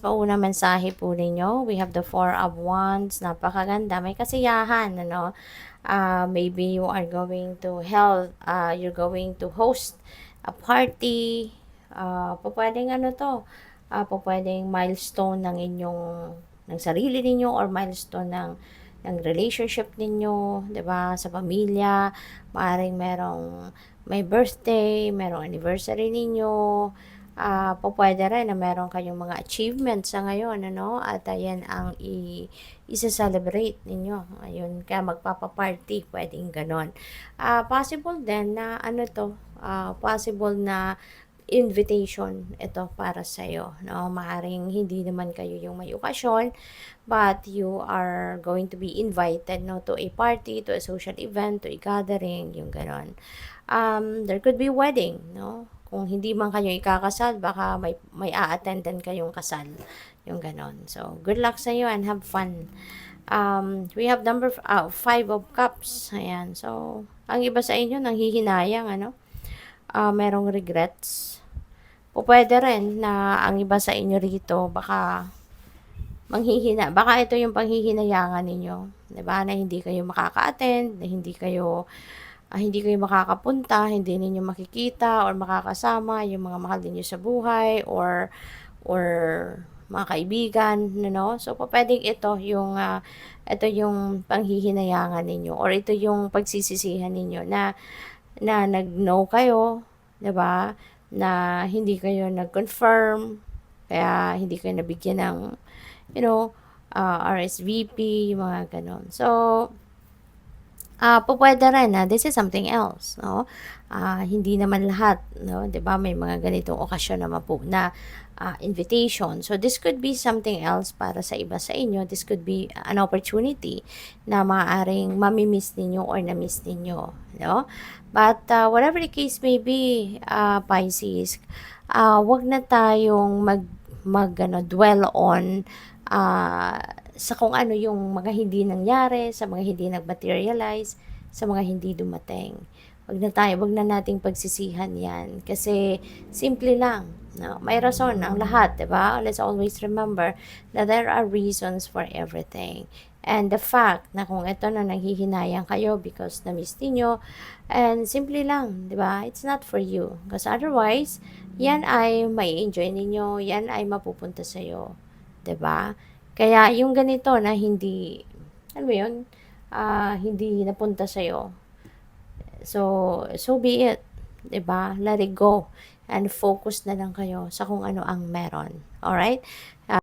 Paunang mensahe po ninyo, we have the Four of Wands, napakaganda, may kasiyahan, ano, maybe you are going to you're going to host a party, pwedeng ano to, pwedeng milestone ng inyong, ng sarili ninyo, or milestone ng relationship ninyo, 'di ba, sa pamilya, maaring may birthday, merong anniversary ninyo, pwede rin na meron kayong mga achievements sa ngayon, ano, at ayan ang isa-celebrate ninyo. Ayun, kaya magpapa-party, pwedeng ganon. Possible din na ano to, possible na invitation ito para sa iyo, no? Maaring hindi naman kayo yung may okasyon, but you are going to be invited, no, to a party, to a social event, to a gathering, yung ganon. There could be wedding, no? Kung hindi man kayo ikakasal, baka may a-attendan kayong kasal, yung ganon. So, good luck sa iyo and have fun. We have number 5 of Cups. Ayan. So, ang iba sa inyo nanghihinayang, ano? Merong regrets. Pwede rin na ang iba sa inyo rito baka baka ito yung panghihinayangan ninyo, 'di ba? Na hindi kayo makaka-attend, na hindi kayo makakapunta, hindi ninyo makikita or makakasama yung mga mahal niyo sa buhay, or mga kaibigan, no? So pwedeng ito yung panghihinayangan ninyo, or ito yung pagsisisihan ninyo na nag-no kayo, 'di ba? Na hindi kayo nag-confirm, kaya hindi kayo nabigyan ng, RSVP, yung mga ganon. So, pwede rin na this is something else, no? Hindi naman lahat, no? 'Di ba, may mga ganitong okasyon naman po na invitation. So this could be something else para sa iba sa inyo. This could be an opportunity na maaaring mami-miss ninyo or na-miss ninyo, no? But whatever the case may be, Pisces, wag na tayong dwell on sa kung ano yung mga hindi nangyari, sa mga hindi nag-materialize, sa mga hindi dumating. Wag na nating pagsisihan 'yan kasi simple lang, no? May rason ang lahat, 'di ba? Let's always remember that there are reasons for everything. And the fact na kung ito na nanghihinayang kayo because na-miss niyo, and simple lang, 'di ba? It's not for you. Because otherwise, yan ay may enjoy ninyo, yan ay mapupunta sa iyo, 'di ba? Kaya yung ganito na hindi, ano mo yun, hindi napunta sa'yo. So be it. 'Di ba? Let it go. And focus na lang kayo sa kung ano ang meron. Alright?